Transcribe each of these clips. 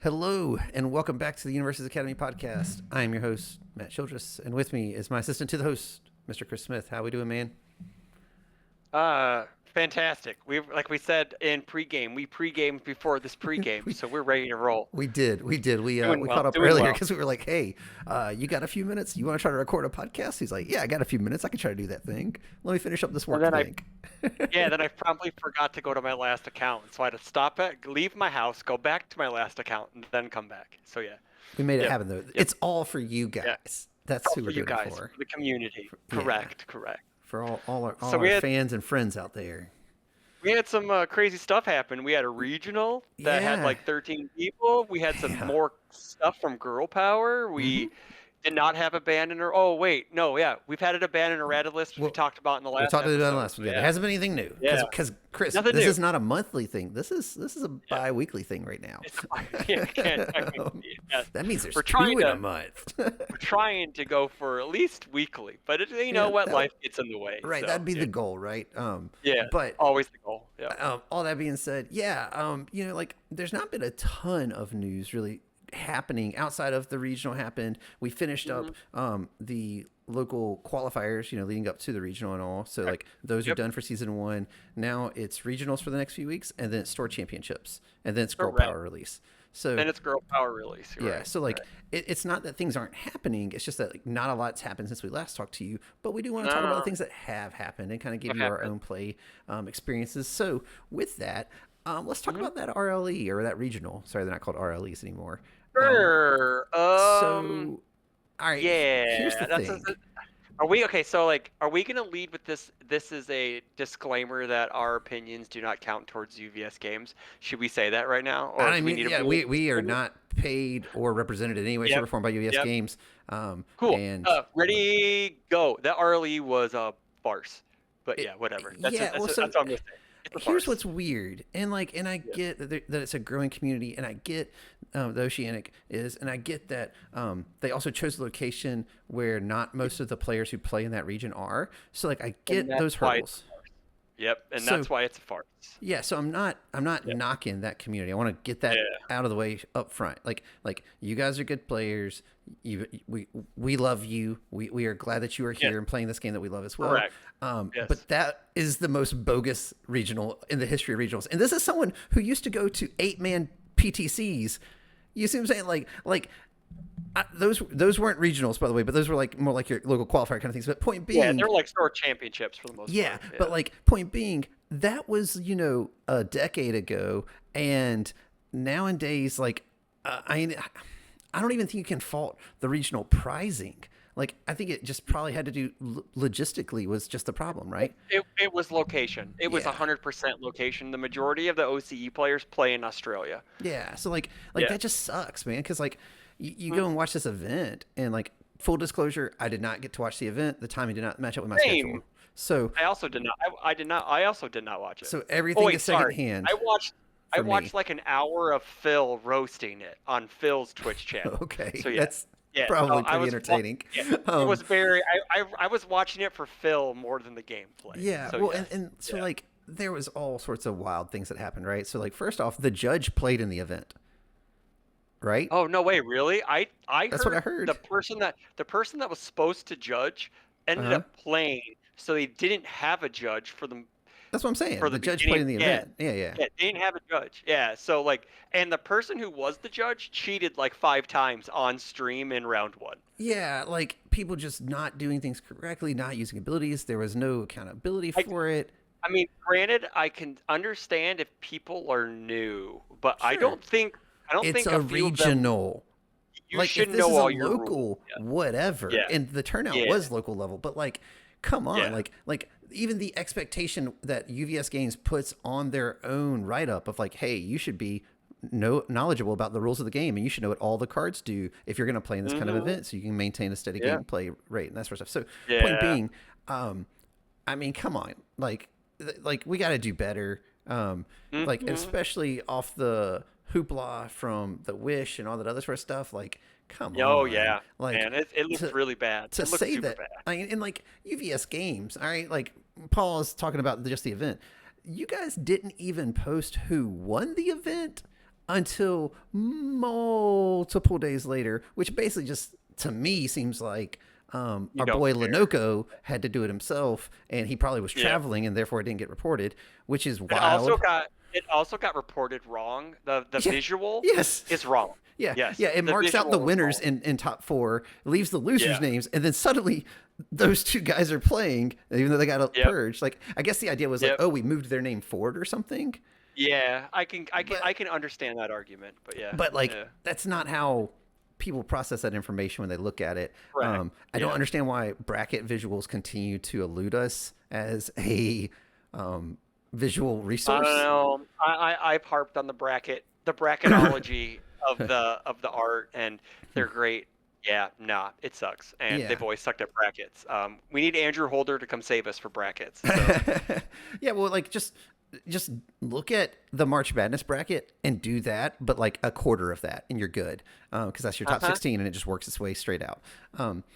Hello, and welcome back to the Universus Academy podcast. I am your host, Matt Childress, and with me is my assistant to the host, Mr. Chris Smith. How we doing, man? Fantastic. Like we said in pregame, we pregamed before this pregame, we, so we're ready to roll. we did. We Doing we well, caught up doing earlier well. because we were like, "Hey, you got a few minutes? You want to try to record a podcast?" He's like, "Yeah, I got a few minutes. I can try to do that thing. Let me finish up this And work then I, thing." yeah, then I promptly forgot to go to my last account, so I had to leave my house, go back to my last account, and then come back. So yeah, We made it yep, happen though. yep, It's all for you yeah. guys. It's That's all who for we're you doing it guys, for. for the community. Yeah, Correct. for all So our fans and friends out there. we had some crazy stuff happen. We had a regional that had Yeah, like 13 people. We had some yeah. more stuff from Girl Power. hmm We did not have a band in our. Oh wait, no, yeah, we've had a band in errata list, which we Well, talked about in the we last talked about it episode. last So one. Yeah, there yeah, hasn't been anything new yeah, because Chris, nothing this new. is not a monthly thing. This is a Yeah, bi-weekly thing right now. it's yeah, can't technically be. Yes. That means there's We're two trying in a to month. we're trying to go for at least weekly, but you know Yeah, what, that life gets in the way. right. So That'd be yeah, the goal, right? yeah, But always the goal. Yeah. all that being said, yeah, like there's not been a ton of news really happening outside of the regional happened. We finished hmm up the local qualifiers, leading up to the regional and all. So Okay. like those are Yep. done for season one. Now it's regionals for the next few weeks, and then it's store championships, and then it's girl Correct. power release. So Then it's Girl Power release. You're yeah, right. so like Right. it's not that things aren't happening. It's just that like not a lot's happened since we last talked to you. But we do want to talk about the No, things that have happened and kind of give what you our happened? own play experiences. So with that, let's talk hmm about that RLE or that regional. Sorry, they're not called RLEs anymore. Um, Sure. so all right, here's the Yeah. thing. Are we okay? So, like, are we gonna lead with this? This is a disclaimer that our opinions do not count towards UVS games. Should we say that right now, or I do we mean, need a yeah, full we are disclaimer? not paid or represented in any way, shape, Yep. or form by UVS Yep. Games. Cool. And Ready? Go. That RLE was a farce. But it, yeah, whatever. yeah, well, That's so what I'm gonna say. It's a here's farce. what's weird, and I Yeah. get that, that it's a growing community, and I get the Oceanic is, and I get that they also chose a location where not most of the players who play in that region are. So like I And get that's those why it's hurdles. a farce. Yep. And So that's why it's a farce. yeah, so I'm not Yep. knocking that community. I want to get that Yeah. out of the way up front. Like you guys are good players. We love you. We are glad that you are Yeah. here and playing this game that we love as well. Correct. Yes. But that is the most bogus regional in the history of regionals. And this is someone who used to go to 8-man PTCs. You see what I'm saying? Those weren't regionals, by the way, but those were like more like your local qualifier kind of things. But point Yeah, they being, were like store championships for the most yeah, part. Yeah. but like point being, that was a decade ago, and nowadays, like I don't even think you can fault the regional pricing. Like I think it just probably had to do logistically was just the problem, right? It was location. It was Yeah, 100% location. The majority of the OCE players play in Australia. yeah. So like Yeah. that just sucks, man. Because like you Mhm. go and watch this event, and like full disclosure, I did not get to watch the event. The timing did not match up with my Same. schedule. So I also did not. I did not. I also did not watch it. Oh everything wait, is sorry. secondhand I watched. I for me. watched like an hour of Phil roasting it on Phil's Twitch channel. Okay, So yeah, that's yeah. So probably I pretty was. entertaining. Yeah, it Um, was very. I was watching it for Phil more than the gameplay. yeah, So well, yes. and so Yeah. like there was all sorts of wild things that happened, right? So like first off, the judge played in the event, right? Oh no way, really? I That's what I heard heard. the person that was supposed to judge Uh ended huh. up playing, so they didn't have a judge That's what I'm saying. for The the judge played beginning. in the Yeah, event. Yeah, yeah, yeah, they didn't have a judge. Yeah, so like, and the person who was the judge cheated like 5 times on stream in round one. yeah. Like people just not doing things correctly, not using abilities. There was no accountability I for it. I mean, granted, I can understand if people are new, but Sure, I don't it's think a a few of them. regional. You Like should if this know is a all your rules. local whatever, Yeah, and the turnout yeah, was local level, but like come on, yeah, like even the expectation that UVS Games puts on their own write up of like, hey, you should be knowledgeable about the rules of the game, and you should know what all the cards do if you're going to play in this kind of hmm event, so you can maintain a steady yeah, gameplay rate and that sort of stuff. So point yeah. being, um, I mean, come on, like we got to do better. Like hmm especially off the hoopla from the Wish and all that other sort of stuff. Like, come Oh on, yeah, like man, it looks to really bad. to It looks say super that. bad. I mean, in like UVS games, all right. Like Paul is talking about just the event. You guys didn't even post who won the event until multiple days later, which basically just to me seems like You our don't boy care. Lenoco had to do it himself, and he probably was Yeah. traveling, and therefore it didn't get reported, which is It also wild. got it also got reported wrong. The Yeah. visual Yes. is wrong. Yeah. Yeah. Yes, It the marks out the visual is winners wrong. in top four, leaves the losers' Yeah. names, and then suddenly those two guys are playing, even though they got Yep. purged. Like, I guess the idea was like, Yep. oh, we moved their name forward or something. Yeah. I But can understand that argument, but yeah. like Yeah. that's not how people process that information when they look at it. Correct. I don't Yeah. understand why bracket visuals continue to elude us as a visual I don't resource. know. I've harped on the bracketology of the art, and they're great. Yeah, nah, it sucks, and Yeah. they've always sucked at brackets. We need Andrew Holder to come save us for brackets. So Yeah, well, like just look at the March Madness bracket and do that, but like a quarter of that, and you're good, because that's your top uh-huh. 16, and it just works its way straight out.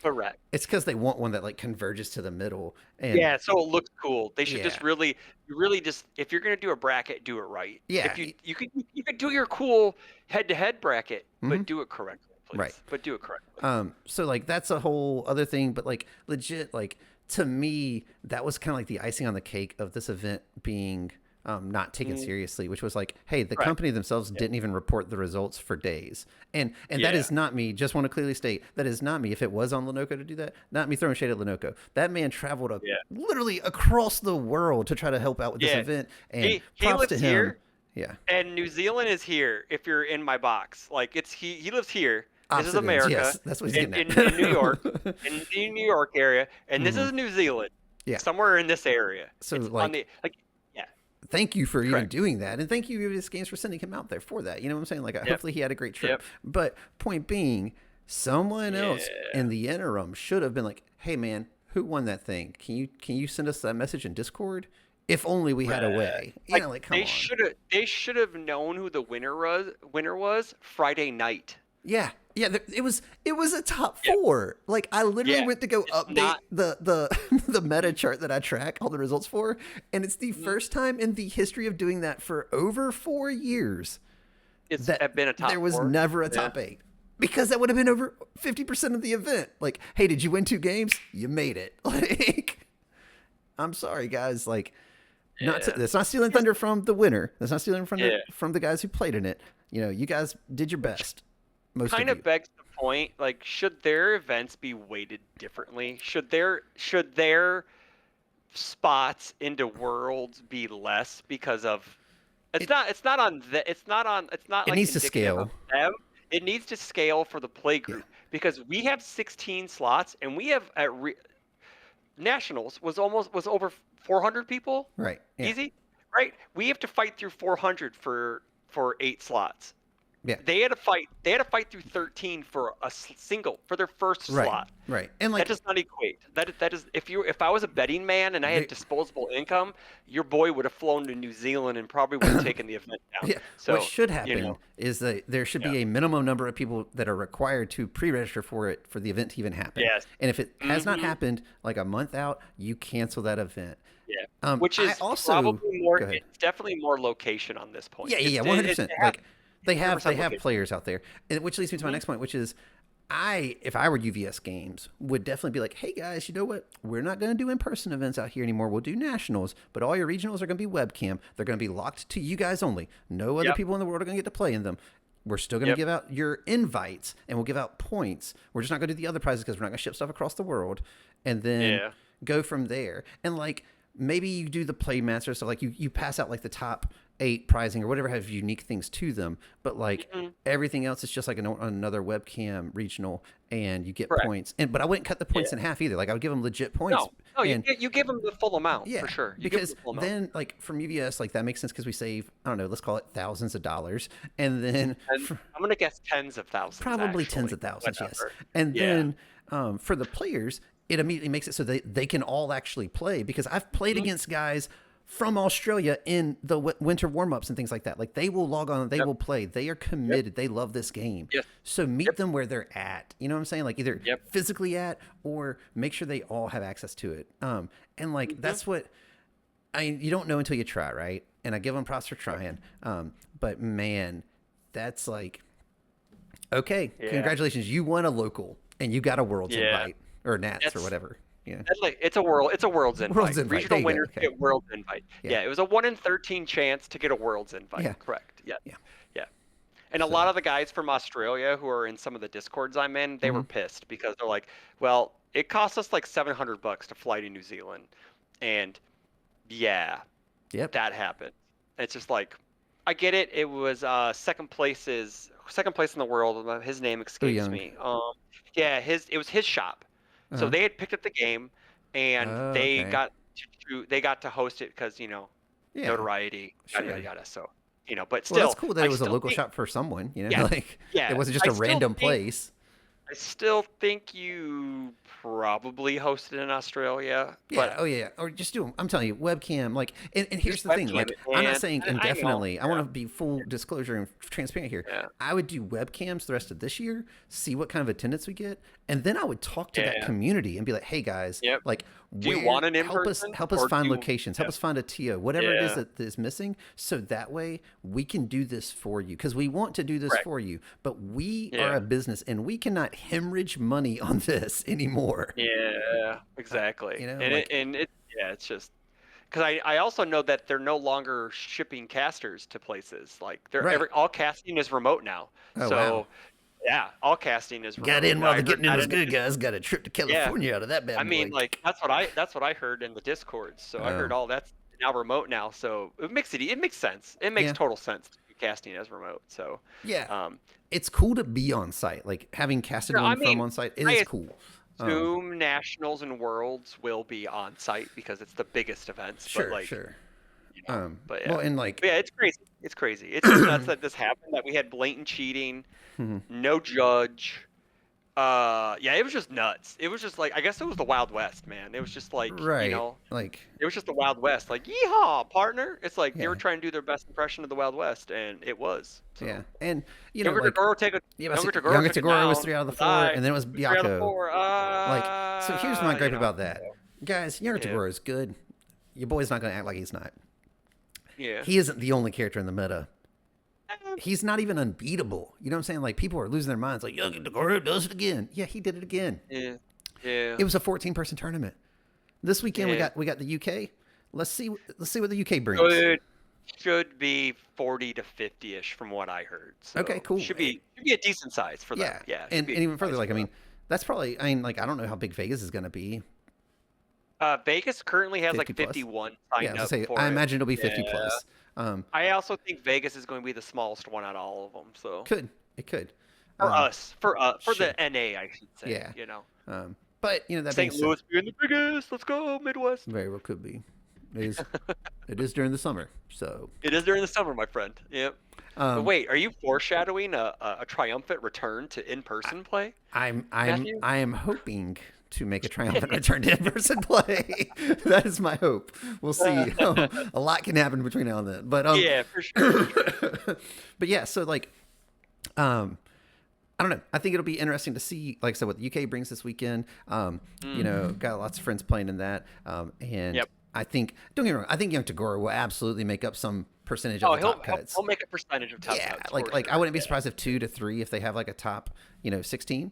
Correct. It's because they want one that like converges to the middle, and Yeah, so it looks cool. They should yeah, just really, you really just, if you're gonna do a bracket, do it right. yeah, If you could do your cool head-to-head bracket, hmm but do it correctly, right. please. But do it correctly. So like that's a whole other thing, but like legit, like to me, that was kind of like the icing on the cake of this event being not taken Mm, seriously, which was like, hey, the correct. company themselves Yeah. didn't even report the results for days, and that Yeah. is not me. Just want to clearly state that is not me. If it was on Lenoco to do that, not me throwing shade at Lenoco. That man traveled Yeah. literally across the world to try to help out with this Yeah. event, and He props to lives him. here, Yeah, and New Zealand is here. If you're in my box, like he lives here. This is opposite ends. America Yes, that's what he's getting in New York, at. in the New York area, and this Hmm. is New Zealand, Yeah. somewhere in this area. So It's on like the like, yeah, thank you for even correct. doing that, and thank you Universus Games for sending him out there for that. You know what I'm saying? Like, Yep. hopefully he had a great trip. Yep. But point being, someone else Yeah. in the interim should have been like, "Hey, man, who won that thing? Can you send us that message in Discord? If only we had a Right. way. You Like know, like come on. they should have known who the winner was Friday night. Yeah, yeah. It was a top Yeah. four. Like I literally Yeah. went to go It's update not the the meta chart that I track all the results for, and it's the Mhm. first time in the history of doing that for over 4 years It's that been a top there was four. never a Yeah. top eight because that would have been over 50% of the event. Like, hey, did you win 2 games? You made it. Like, I'm sorry, guys. Like, Yeah. that's not stealing thunder from the winner. That's not stealing from Yeah. the guys who played in it. You know, you guys did your best. Most Kind of of you. begs the point, like, should their events be weighted differently? Should their spots into worlds be less because of It it's not it like needs to indicative scale. of them. It needs to scale for the play Yeah. group because we have 16 slots and we have nationals was over 400 people. Right. Yeah. Easy, right? We have to fight through 400 for 8 slots. Yeah. They had to fight. They had to fight through 13 for a single for their first Right. slot. Right. And That like does not equate. That is if I was a betting man and I had they, disposable income, your boy would have flown to New Zealand and probably would have taken the event down. yeah, what So should you happen know, is that there should yeah, be a minimum number of people that are required to pre-register for it for the event to even happen. yes, And if it has not hmm happened like a month out, you cancel that event. yeah. Which I is also probably more. go ahead. It's definitely more location on this point. Yeah, yeah, yeah, It's one hundred it, it percent. has Like they have 100% location. players out there, and which leads me to my Hmm next point, which is if I were UVS Games, would definitely be like, hey guys, you know what? We're not going to do in-person events out here anymore. We'll do nationals, but all your regionals are going to be webcam. They're going to be locked to you guys only. No other Yep. people in the world are going to get to play in them. We're still going to Yep. give out your invites, and we'll give out points. We're just not going to do the other prizes because we're not going to ship stuff across the world, and then Yeah. go from there. And like maybe you do the playmaster stuff, like you pass out like the top 8 prizing or whatever have unique things to them, but like hmm everything else is just like another webcam regional, and you get Correct. points. And but I wouldn't cut the points Yeah. in half either. Like I would give them legit points. No. No. And You give them the full amount yeah, for sure. You give them because the full amount. then like from UVS, like that makes sense because we save, I don't know, let's call it thousands of dollars, and then And I'm gonna guess tens of thousands. probably tens Actually, of thousands, yes. whatever. And Yeah. then for the players, it immediately makes it so they can all actually play, because I've played Mhm. against guys from Australia in the winter warm-ups and things like that. Like they will log on, they Yep. will play. They are committed. They love this game. Yes. So meet Yep. them where they're at. You know what I'm saying? Like either Yep. physically at, or make sure they all have access to it. And like Mhm. that's what you don't know until you try, right? And I give them props for trying. But man, that's like, okay, Yeah. congratulations, you won a local and you got a world's Yeah. invite or Nats or That's whatever. Yeah, that's like it's a world's world's invite. invite. There Regional you go. winners Okay. get world's invite. Yeah. Yeah, it was a 1 in 13 chance to get a world's invite. Yeah. Correct. Yeah. Yeah. Yeah. And a So. lot of the guys from Australia who are in some of the discords I'm in, they Hmm. were pissed because they're like, "Well, it cost us like $700 to fly to New Zealand." And yeah, Yep. that happened. It's just like I get it. It was second place in the world. His name Oh, escapes young. me. Yeah, his it was his shop. Uh So huh. they had picked up the game, and Oh, they okay. got to host it because Yeah. notoriety, yada yada Sure. yada. So but Well, that's still, cool that it I was a still local think shop for someone. yeah, Like it yeah, wasn't just I a still random think place. I still think you probably hosted in Australia, Yeah. but Oh, yeah. Or just do them. I'm telling you, webcam. Like, and here's just the thing. webcam Like, it, I'm not man. saying I know. indefinitely. I want to be full disclosure and transparent here. Yeah, I would do webcams the rest of this year, see what kind of attendance we get, and then I would talk to yeah, that yeah. community and be like, "Hey guys, Yep. like, Do you where want an in person help us or do find you? locations, help Yeah. us find a TO, whatever it is Yeah. that is missing, so that way we can do this for you because we want to do this Right. for you, but we are a Yeah. business and we cannot hemorrhage money on this anymore." Yeah. Exactly. And it Like, and it yeah, it's just because I also know that they're no longer shipping casters to places. Like they're right. all casting is remote now. Oh wow. So yeah, all casting is Got remote. in while I the heard getting in that was in the good, guys. Got a trip to yeah. California out of that I bad mean, boy. like that's what I heard in the Discord. So I heard Oh, all that's now remote now. So it makes sense. It makes yeah. total sense to do casting as remote. So Yeah. um It's cool to be on site. Like having casted no, I one from mean on site, it is I cool. Um, assume nationals and worlds will be on site because it's the biggest events, but sure, sure. but yeah. Well, and like, But yeah, it's crazy. It's crazy. It's just nuts that this happened, that we had blatant cheating, no judge. Yeah, it was just nuts. It was just like I guess it was the Wild West, man. It was just like, right. Like, it was just the Wild West. Like, yeehaw, partner. It's like they were yeah, trying to do their best impression of the Wild West, and it was. yeah. So And, younger like, Tagoro take a yeah, I younger see, Tagoro Younger took it Tagoro was down. 3 out of the 4, I and then it was 3 out of 4. Byako. Like, so here's my gripe about that. So, Guys, Younger yeah, Tagoro is good. Your boy's not going to act like he's not. yeah. He isn't the only character in the meta. Eh, He's not even unbeatable. You know what I'm saying? Like people are losing their minds. Like Yogi Tagoro does it again. Yeah, he did it again. Yeah, yeah, It was a 14-person tournament. This weekend yeah. we got the UK. Let's see what the UK brings. Good. Should be 40 to 50-ish from what I heard. Okay, So cool. should be a decent size for them. Yeah, Yeah, should be a and even decent further, size like for them. that's probably. I mean, like I don't know how big Vegas is going to be. Vegas currently has 50 like plus. 51 Yeah, I signed was gonna up say. I for it. imagine it'll be 50 Yeah. plus. I also think Vegas is going to be the smallest one out of all of them. So Could it could. for Um, us, for sure. the NA, I should say. Yeah. You know, But that being St. said, Louis being the biggest. Let's go Midwest. very well could be. It is. It is during the summer, so. It is during the summer, my friend. Yep. But Um, wait, are you foreshadowing a triumphant return to in-person play, Matthew? I am hoping to make a triumphant return to in-person play. That is my hope. We'll see. A lot can happen between now and then, but Yeah, for sure, for sure. but yeah. So like, um, I don't know. I think it'll be interesting to see, like I said, what the UK brings this weekend. Got lots of friends playing in that, and Yep. I think don't get me wrong. I think Young Tagore will absolutely make up some percentage of Oh, the top cuts. he'll make a percentage of top Yeah, cuts like for I sure. wouldn't be Yeah. surprised if 2 to 3 if they have like a top 16,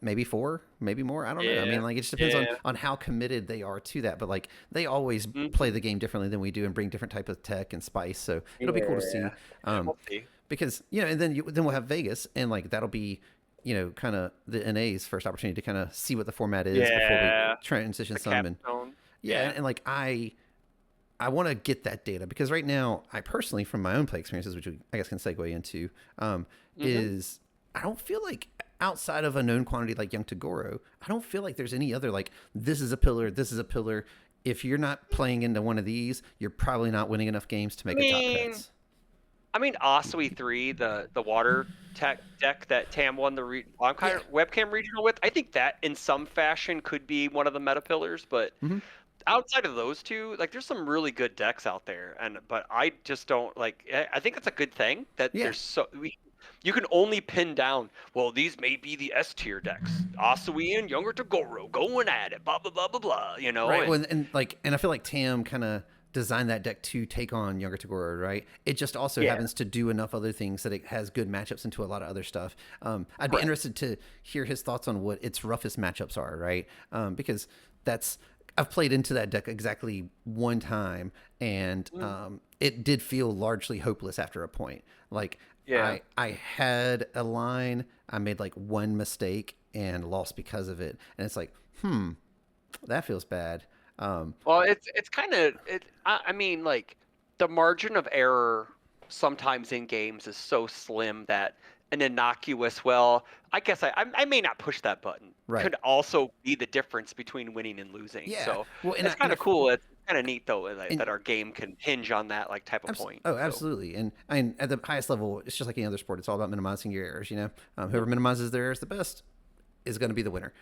maybe 4, maybe more. I don't know. I Yeah. mean, like it just depends Yeah. on how committed they are to that. But like they always play the game differently than we do and bring different type of tech and spice. So it'll be cool to see. Yeah. Yeah, we'll see. Because and then we'll have Vegas and like that'll be kind of the NA's first opportunity to kind of see what the format is before Yeah. we transition The some and capstone. yeah Yeah. and like I want to get that data because right now, I personally, from my own play experiences, which we, I guess can segue into, is I don't feel like outside of a known quantity like Young Tagoro, I don't feel like there's any other like this is a pillar, this is a pillar. If you're not playing into one of these, you're probably not winning enough games to make a top cuts. I mean, Osui 3, the water tech deck that Tam won the Yeah. webcam regional with, I think that in some fashion could be one of the meta pillars, but outside of those two, like there's some really good decks out there, but I just don't like. I think it's a good thing that Yeah. you can only pin down. Well, these may be the S tier decks. Asui and Younger Tagoro going at it. Blah blah blah blah blah. Right. And Well, and I feel like Tam kind of designed that deck to take on younger Tagore, right? It just also Yeah. happens to do enough other things that it has good matchups into a lot of other stuff. I'd be Right. interested to hear his thoughts on what its roughest matchups are, right? Because that's I've played into that deck exactly one time, and Mm. it did feel largely hopeless after a point. Like Yeah. I had a line, I made like one mistake and lost because of it, and it's like, that feels bad. Well, it's kind of it. I mean, like the margin of error sometimes in games is so slim that an innocuous, well, I guess I may not push that button, Right. could also be the difference between winning and losing. Yeah. So Well, it's and kind of cool. It's kind of neat though and that our game can hinge on that like type of point. oh, So absolutely. And I mean, at the highest level, it's just like any other sport. It's all about minimizing your errors. Whoever Mhm. minimizes their errors the best is going to be the winner.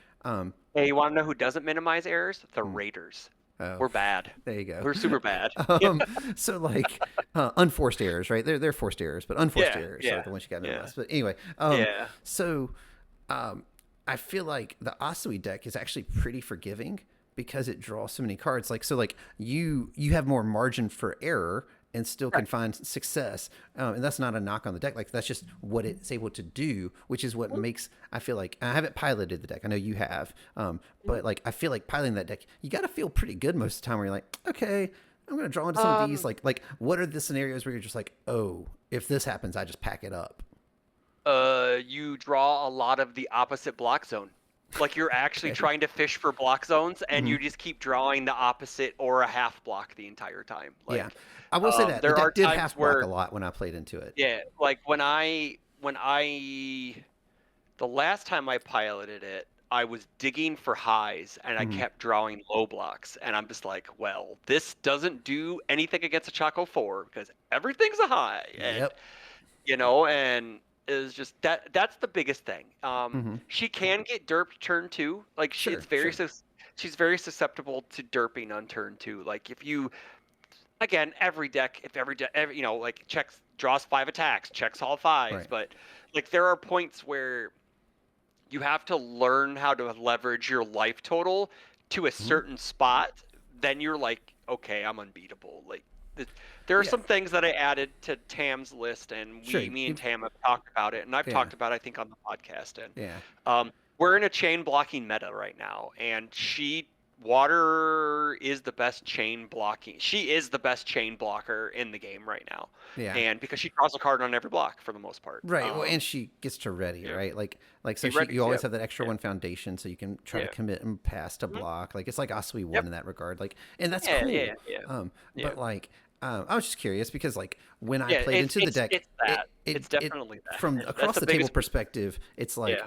Hey, you want to know who doesn't minimize errors? The Hmm. Raiders. Oh, We're bad. there you go. We're super bad. Yeah. um, so like unforced errors, right? They're forced errors, but unforced Yeah. errors are Yeah. the ones you got to Yeah. minimize. But anyway, Yeah. so um, I feel like the Asui deck is actually pretty forgiving because it draws so many cards. Like so, like you have more margin for error and still can Right. find success. And that's not a knock on the deck. Like that's just what it's able to do, which is what makes I feel like I haven't piloted the deck. I know you have, but like I feel like piloting that deck, you got to feel pretty good most of the time. Where you're like, okay, I'm gonna draw into some of these. Um, Like what are the scenarios where you're just like, oh, if this happens, I just pack it up. you draw a lot of the opposite block zone. Like you're actually Okay. trying to fish for block zones, and Hmm. you just keep drawing the opposite or a half block the entire time. Yeah, Like, I will say that the there are deck did times half block a where, lot when I played into it. yeah, like the last time I piloted it, I was digging for highs, and I Hmm. kept drawing low blocks, and I'm just like, well, this doesn't do anything against a Choco 4 because everything's a high, and Yep. and is just that's the biggest thing. Hmm. She can get derped turn two. Like Sure. Sure. she's very susceptible to derping on turn two. Like if you again every deck if every deck every, like checks draws five attacks, checks all fives, Right. but like there are points where you have to learn how to leverage your life total to a Hmm. certain spot. Then you're like, okay, I'm unbeatable. Like, there are Yeah. some things that I added to Tam's list, and Sure. me and You've, Tam have talked about it, and I've yeah. talked about it, I think, on the podcast. And Yeah. we're in a chain blocking meta right now, and Water is the best chain blocking. She is the best chain blocker in the game right now, Yeah. and because she draws a card on every block for the most part. Right. Well, and she gets to ready, Yeah, right? Like so she she you readies. always Yep. have that extra Yeah. one foundation, so you can try to Yeah. commit and pass to Mhm. block. Like it's like Asui one Yep. in that regard. Like, and that's Yeah. Yeah. cool. Yeah. Yeah. But like, I was just curious because like when I Yeah, played into the deck, it's that. It's it definitely from that. That's across the the table biggest reason. perspective, it's like, Yeah.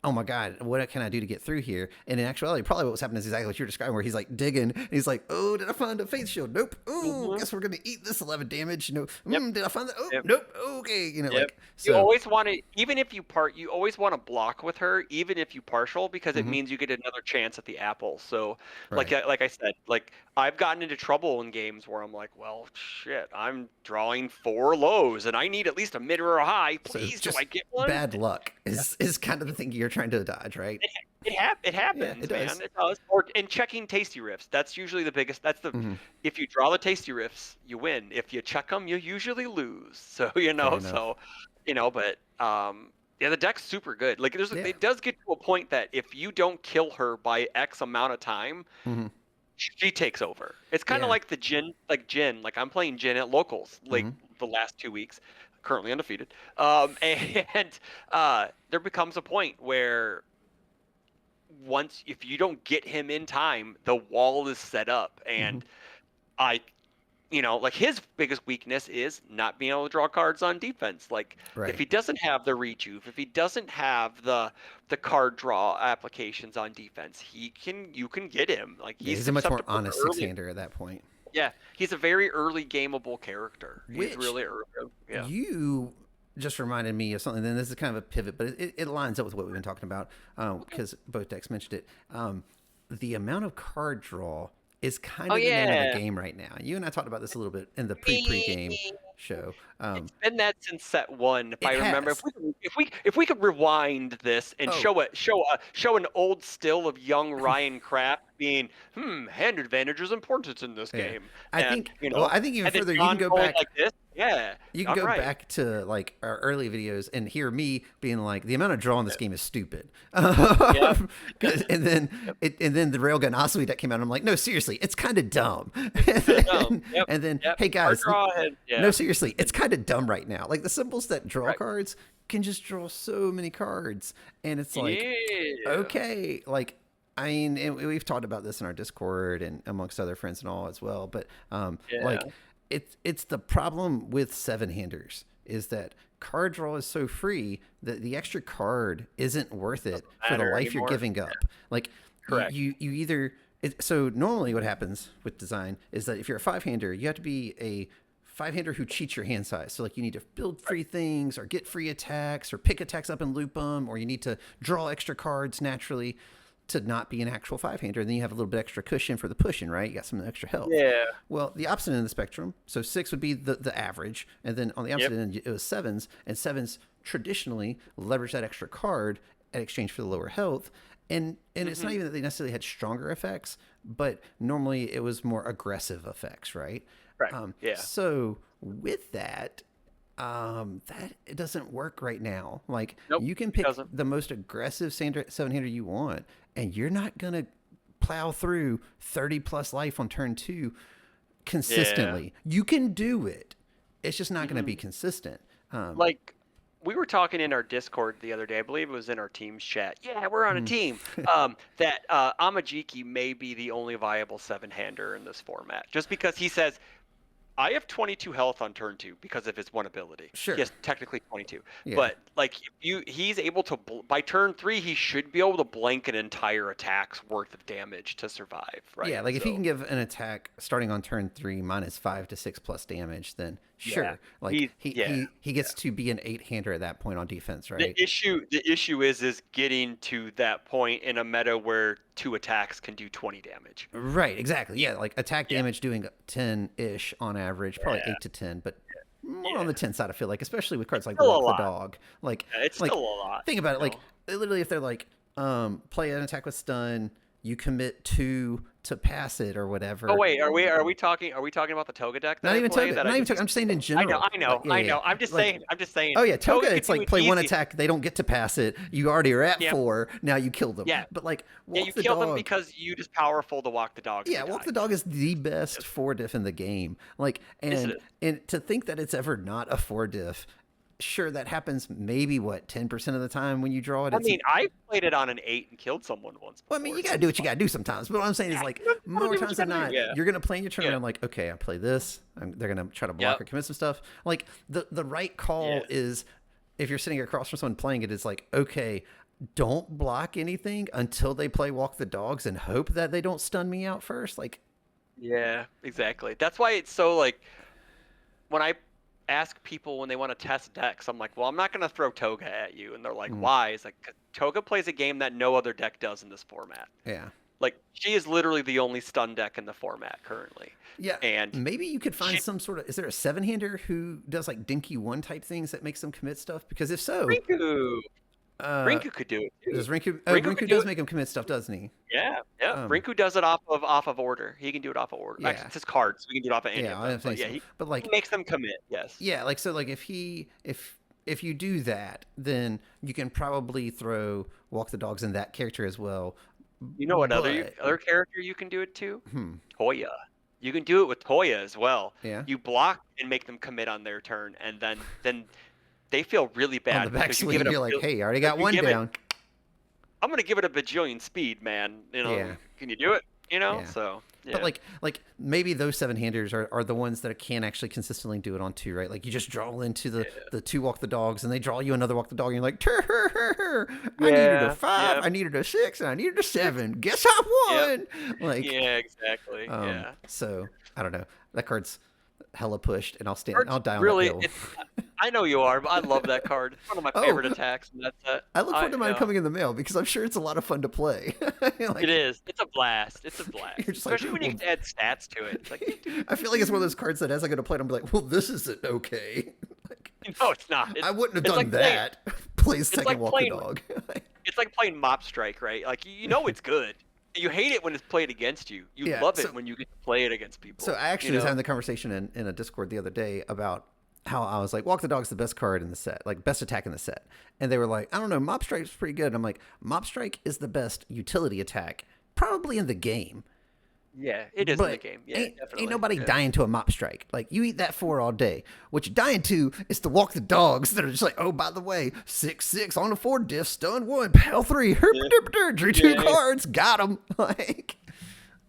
oh my god, what can I do to get through here? And in actuality, probably what was happening is exactly what you're describing, where he's like digging, and he's like, oh, did I find a faith shield? Nope. Oh, Mhm. guess we're gonna eat this 11 damage. Yep. Did I find that? Oh, Yep. nope. Okay, Yep. like You so. always want to, even if you always want to block with her, even if you partial, because it Hmm. means you get another chance at the apple. So, Right. like I said, like I've gotten into trouble in games where I'm like, well, shit, I'm drawing four lows, and I need at least a mid or a high. So Please, do I just get one? bad luck is kind of the thing you're trying to dodge, right? It Yeah, it happens, man. does. It does. Or and checking tasty riffs. That's usually the biggest. That's the Hmm. if you draw the tasty riffs, you win. If you check them, you usually lose. So Fair enough. but yeah, the deck's super good. Like Yeah. it does get to a point that if you don't kill her by X amount of time, Hmm. she takes over. It's kind of Yeah. like the Jin. Like I'm playing Jin at locals like Hmm. the last 2 weeks, currently undefeated. And there becomes a point where once if you don't get him in time, the wall is set up, Hmm. and I like his biggest weakness is not being able to draw cards on defense. Like if Right. he doesn't have the rejuve, if he doesn't have the card draw applications on defense, you can get him. Like Yeah, he's he's a much more susceptible to honest six early. hander at that point. Yeah, he's a very early gameable character. He's Which really early. Yeah. you just reminded me of something. Then this is kind of a pivot, but it lines up with what we've been talking about because both decks mentioned it. The amount of card draw is kind Oh of the name of the yeah. game right now. You and I talked about this a little bit in the pre game. show. It's been that since set one, if It I remember. has. If we could rewind this and Oh, show an old still of young Ryan Kraft being, hand advantage is important in this yeah. game, I and think. Well, I think even and then further, you can John go going back. like this. Yeah, You can I'm go right. back to like our early videos and hear me being like, the amount of draw in this game is stupid. Yep. And then Yep. and then the Railgun Osui that came out, I'm like, no, seriously, it's kind of dumb. It's kind of dumb. Yep. And then, Yep. hey Hard guys, draw and no, yeah. seriously, it's kind of dumb right now. Like the symbols that draw Right. cards can just draw so many cards, and it's like, Yeah. okay, like I mean, and we've talked about this in our Discord and amongst other friends and all as well. But Yeah. like it's the problem with seven handers is that card draw is so free that the extra card isn't worth it for the Matter life you're anymore. giving up. Like Correct. you either so normally what happens with design is that if you're a five hander, you have to be a five hander who cheats your hand size. So like you need to build free things or get free attacks or pick attacks up and loop them, or you need to draw extra cards naturally to not be an actual five hander. And then you have a little bit extra cushion for the pushing, right? You got some extra health. Yeah. Well, the opposite end of the spectrum. So six would be the average, and then on the opposite Yep. end it was sevens, and sevens traditionally leverage that extra card in exchange for the lower health. And it's not even that they necessarily had stronger effects, but normally it was more aggressive effects, right? Correct. Yeah. So with that, that it doesn't work right now. Like Nope. you can It pick doesn't. the most aggressive seven hander you want, and you're not gonna plow through 30 plus life on turn two consistently. You can do it. It's just not going to be consistent. Like we were talking in our Discord the other day, I believe it was in our team's chat. Yeah, we're on a team. That Amajiki may be the only viable seven-hander in this format, just because he says, I have 22 health on turn two because of his one ability. Sure. Yes, technically 22. Yeah. But like he's able to by turn three, he should be able to blank an entire attack's worth of damage to survive, right? Yeah, like if he can give an attack starting on turn three minus 5 to 6 plus damage, then sure. Yeah. Like he gets to be an eight hander at that point on defense, right? The issue is getting to that point in a meta where two attacks can do 20 damage. Right, exactly. Yeah, like attack damage doing 10-ish on average, probably 8 to 10, but more on the 10 side, I feel like, especially with cards like still a Walk the lot. Dog. Like It's like, still a lot. think about it, you like literally if they're like play an attack with stun, you commit 2 to pass it or whatever. Oh wait, are we talking about the Toga deck? Not that even I play Toga. that Not I even Toga. I'm just saying in general. I know. Like, yeah. I'm just Like, saying. Oh yeah, Toga. could It's do like it play one easy. attack. They don't get to pass it. You already are at Yep. 4. Now you kill them. Yeah. But like Yeah, Walk you the kill Dog. them because you just powerful to walk the dog. Yeah, Walk the Dog is the best 4 diff in the game. Like Yes, it is. and to think that it's ever not a 4 diff. Sure, that happens maybe 10% of the time when you draw it. I It's- mean, I played it on an 8 and killed someone once. well, I mean, before, you so gotta do what you gotta do sometimes. But what I'm saying is, like, gotta do more what times you than gotta not, do, yeah. you're gonna play in your turn. Yeah. And I'm like, okay, I play this. They're gonna try to block Yep. or commit some stuff. Like the right call is, if you're sitting across from someone playing it, is like, okay, don't block anything until they play Walk the Dogs and hope that they don't stun me out first. Like, Yeah, exactly. That's why it's so like when I ask people when they want to test decks, I'm like, well, I'm not going to throw Toga at you, and they're like, why? It's like Toga plays a game that no other deck does in this format. yeah. Like she is literally the only stun deck in the format currently. Yeah, And maybe you could find some sort of. Is there a 7-hander who does like Dinky 1 type things that makes them commit stuff? Because if so, Rinku could do it too. does Rinku? Rinku Rinku could do does it. make him commit stuff, doesn't he? Yeah. Rinku does it off of order. He can do it off of order. Yeah. Actually, it's his cards. We can do it off of any Yeah, of I them. think But yeah, so. he But like, makes them commit. Yes. yeah, like so, like if you do that, then you can probably throw Walk the Dogs in that character as well. You know what other But- character you can do it to? Toya. You can do it with Toya as well. Yeah. You block and make them commit on their turn, and then they feel really bad On the because you backswing, give it a you're like, real- hey, I already got you one give it- down. I'm gonna give it a bajillion speed, man. You know, Yeah. can you do it? You know, Yeah. so yeah. But like maybe those 7-handers are the ones that can actually consistently do it on 2, right? Like you just draw into the 2 Walk the Dogs, and they draw you another Walk the Dog, and you're like, I needed a 5, yep. I needed a 6, and I needed a 7. Guess I won. Like yeah, exactly. Yeah. So I don't know. That card's hella pushed, and I'll Art's die on that really, hill. it's, I know you are, but I love that card. It's one of my Oh, favorite attacks, and that's it. I look forward to mine Yeah. coming in the mail because I'm sure it's a lot of fun to play. It Like is. It's a blast. It's a you're blast, just like, especially when you well, get to add stats to it. It's like, do, do, I do, feel like it's one of those do. cards that as I go to play it, I'm like, well, this isn't okay. Like, No, it's not. I wouldn't have It's done like playing. that. Play It's second like walk the playing. dog. It's like playing Mop Strike, right? Like you know it's good. You hate it when it's played against you. You Yeah. love So it when you get to play it against people. So I You actually was know? having the conversation in a Discord the other day about how I was like, Walk the Dog's the best card in the set, like best attack in the set. And they were like, I don't know, Mop Strike's pretty good. I'm like, Mop Strike is the best utility attack, probably in the game. Yeah, it is in the But game. Yeah, ain't definitely. nobody Yeah. dying to a Mop Strike. Like, you eat that for all day. What you're dying to is to walk the dogs that are just like, oh, by the way, 6/6 on a 4 diff, stun 1, pal 3, herp, Yeah. derp, derp, drew 2 Yeah. cards, got him. Like,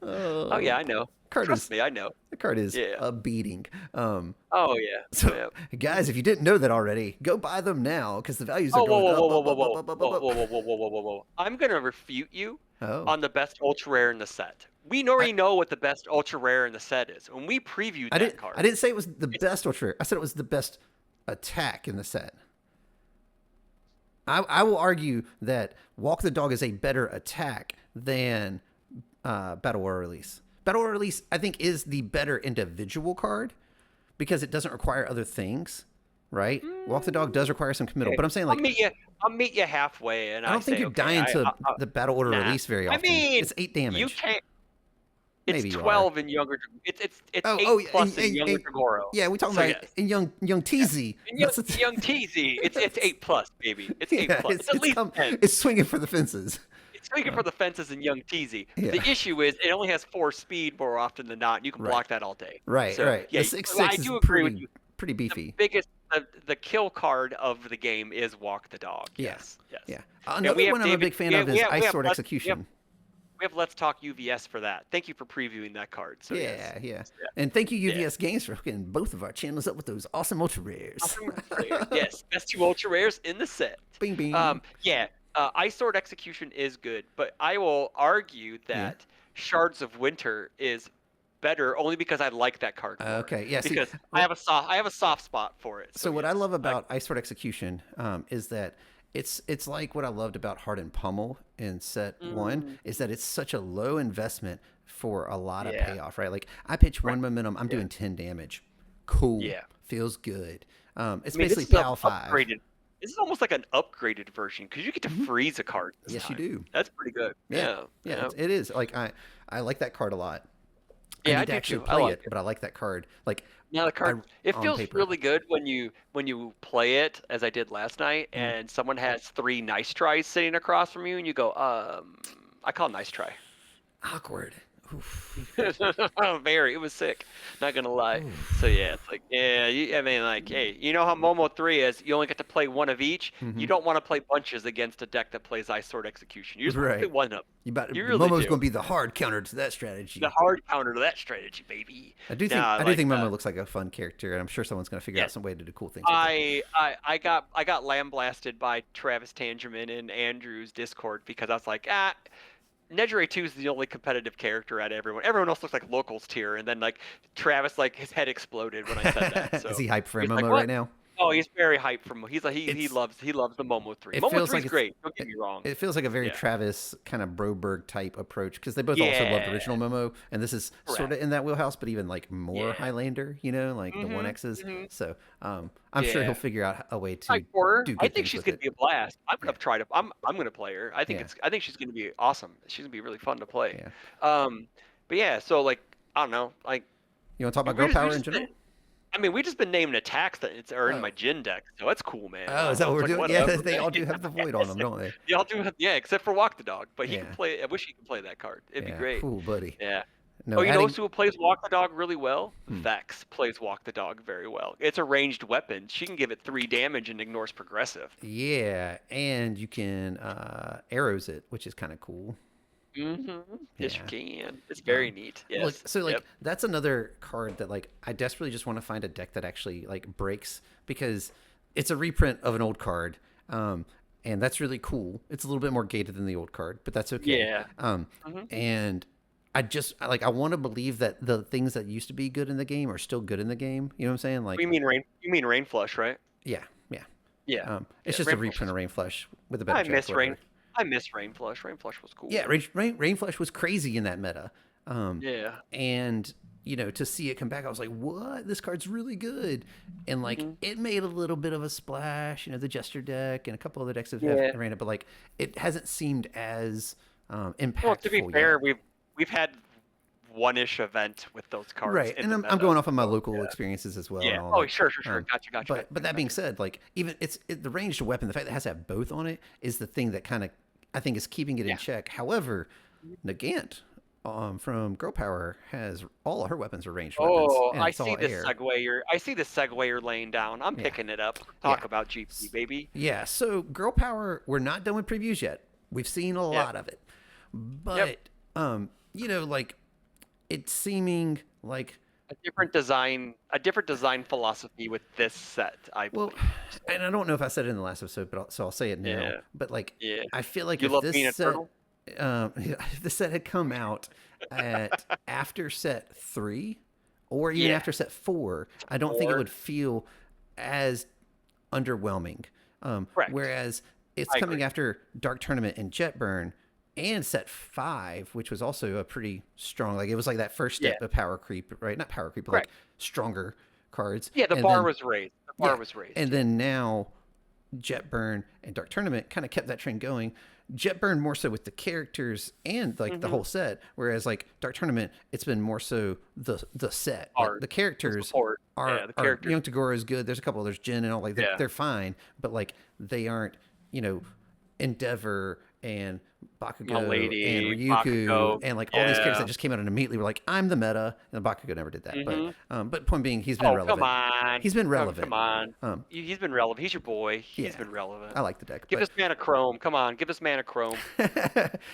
Oh yeah, I know. card Trust is me, I know. the card is Yeah. a beating. Oh yeah. So, Yeah. guys, if you didn't know that already, go buy them now because the values are Oh, whoa, going whoa, whoa, up, whoa, up, whoa, up, up, whoa, up, up, up, whoa, up. whoa, whoa, whoa, whoa, whoa, whoa, whoa! I'm gonna refute you Oh, on the best ultra rare in the set. We I, already know what the best ultra rare in the set is. When we previewed I that didn't. I card, didn't say it was the it's best ultra rare. I said it was the best attack in the set. I will argue that Walk the Dog is a better attack than Battle War Release. Battle War Release, I think, is the better individual card because it doesn't require other things, right? Walk the Dog does require some committal, okay. but I'm saying I'll like meet you. I'll meet you halfway, and I I don't think say, you're okay, dying to I the Battle Order nah. Release very I often. mean, It's 8 you damage. can't. It's Maybe you are. 12 in younger. It's Oh, eight oh, plus in younger Tagoro. yeah, we talking So about yes, young yeah. TZ. And That's young TZ, it's 8 plus, baby. It's 8 plus. it's It's at least 10. it's swinging for the fences. It's swinging for the fences in young TZ. Yeah, The issue is it only has 4 speed more often than not, and you can right, block that all day. right, So right. yeah, The 6/6 I is do agree with you. pretty The beefy. biggest, the kill card of the game is Walk the Dog. Yeah, Yes, yes. yeah. And we Another have one I'm a David. big fan of is Ice Sword Execution. We have Let's Talk UVS for that. Thank you for previewing that card. So yes. Yeah, yeah. Yeah. And thank you, Yeah. UVS Games, for hooking both of our channels up with those awesome ultra rares. Awesome player. Yes, best 2 ultra rares in the set. Bing, bing. Yeah, Ice Sword Execution is good, but I will argue Yeah. that Shards of Winter is better only because I like that card more. Okay, yeah. See, Because I have a soft spot for it. so So what I yes, love about Ice Sword Execution is that it's like what I loved about Hardened Pummel in set one is that it's such a low investment for a lot of Yeah. payoff, right? Like I pitch Right. one momentum, I'm Yeah. doing 10 damage. Cool. Yeah. Feels good. It's I mean, this basically is an PAL 5. upgraded. This is almost like an upgraded version because you get to freeze a card this Yes, you time. do. That's pretty good. Yeah. Yeah. Yeah, it is. Like I like that card a lot. I Yeah, I need to do actually too. I play like it, it. but I like that card. Like Now the card, it on feels paper. really good when you play it as I did last night, and someone has 3 nice tries sitting across from you, and you go, I call nice try. Awkward. Oof. Very, it was sick. Not gonna lie. Oof. So yeah, it's like I mean, like, hey, you know how Momo 3 is? You only get to play one of each. You don't want to play bunches against a deck that plays Ice Sword Execution. You just want to play Right. one of them. You really Momo's do. going to be the hard counter to that strategy. The hard counter to that strategy, baby. I do think Nah, I do like, think Momo looks like a fun character, and I'm sure someone's going to figure yeah. out some way to do cool things with it. I got lambasted by Travis Tangerman in Andrew's Discord because I was like, Nejire 2 is the only competitive character out of everyone. Everyone else looks like locals tier, and then like Travis, like his head exploded when I said that. So Is he hyped for he's MMO like, right "What?" now? Oh, he's very hyped from. He's like he It's loves the Momo 3. it Momo feels 3 like is great. Don't get me wrong. it feels like a very Yeah. Travis kind of Broberg type approach because they both also loved Yeah. original Momo, and this is sort of Correct. in that wheelhouse, but even like more Yeah. Highlander, like the Mhm. 1X's. Mhm. So I'm sure he'll Yeah. figure out a way to Like for her, do I good think things she's with gonna it. be a blast. I'm Yeah, gonna try to. I'm gonna play her. yeah, I think she's gonna be awesome. She's gonna be really fun to play. yeah. But yeah. So like I don't know. Like You want to talk about we girl just we power in just general? I mean, we just been naming attacks that are in Oh, my Jin deck, so that's cool, man. oh, is that what we're It's like doing? Yeah, whatever, they man. all do have the void on them, don't they? Y'all do, yeah, except for Walk the Dog, but he can Yeah, play. I wish he could play that card. It'd be yeah. great. Cool, buddy. Yeah. No, Oh, you know adding. who plays Walk the Dog really well? Hmm. Vex plays Walk the Dog very well. It's a ranged weapon. She can give it 3 damage and ignores progressive. Yeah, and you can arrows it, which is kind of cool. Yes, you Yeah. can. It's very neat. Look, Yes. so like Yep. that's another card that like I desperately just want to find a deck that actually like breaks because it's a reprint of an old card, and that's really cool. It's a little bit more gated than the old card, but that's okay. Yeah. Mhm. And I want to believe that the things that used to be good in the game are still good in the game. You know what I'm saying? Like, You mean rain? You mean Rain Flush, right? yeah, yeah. Yeah, It's yeah. just a Rain Flush reprint is of cool. Rain Flush with a better I character, miss Rain. whatever. I miss Rain Flush. Rain Flush was Yeah, cool. Rain Flush was crazy in that meta. Um, Yeah. and to see it come back, I was like, "What? This card's really good!" And like, Hmm. it made a little bit of a splash. The Jester deck and a couple other decks have Yeah. ran it, but like, it hasn't seemed as Well, to be impactful yet. fair, we've had one-ish event with those cards Right, in and the I'm meta. going off of my So local yeah. experiences as well Yeah. and all Oh, that. sure, sure, sure. Gotcha, gotcha, gotcha, But that being gotcha. said, like even the ranged weapon, the fact that it has to have both on it is the thing that kind of I think is keeping it in Yeah. check. However, Nagant from Girl Power has all of her weapons are ranged weapons, Oh, and it's all air. I see the segue you're laying down. I'm Yeah, picking it up. yeah, Talk about GP, baby. yeah. So Girl Power, we're not done with previews yet. We've seen a Yep. lot of it, Yep. but like it's seeming like A different design philosophy with this set, I well, believe. and I don't know if I said it in the last episode, but so I'll say it now. Yeah. But like, Yeah. I feel like You if love this being a set, turtle? if the set had come out at after set 3, or even Yeah. after set 4, I don't think it Or would feel as underwhelming. correct. Whereas it's I coming agree. after Dark Tournament and Jetburn and set 5, which was also a pretty strong, like it was like that first Yeah. step of power creep, right? Not power creep, but like Correct. stronger cards. Yeah, the And bar then was raised. The bar yeah, was raised. and Yeah. then now Jetburn and Dark Tournament kind of kept that trend going. Jetburn more so with the characters and like the Mm-hmm. whole set, whereas like Dark Tournament, it's been more so the set. Like Hard. the The characters support. are Yeah, the are characters. Young Tagora is good. There's a couple others, Jin and all like Yeah. they're fine, but like they aren't Endeavor and My Bakugo and lady, Ryuku Bakugo. and like all these characters that Yeah. just came out and immediately were like, I'm the meta, and Bakugo never did that. Mm-hmm. But point being, he's been Oh, come relevant. on. He's been Oh, come relevant. on. Um, He's been relevant. He's your boy. He's yeah, been relevant. I like the deck, Give but this man a chrome. Come on. Give this man a chrome.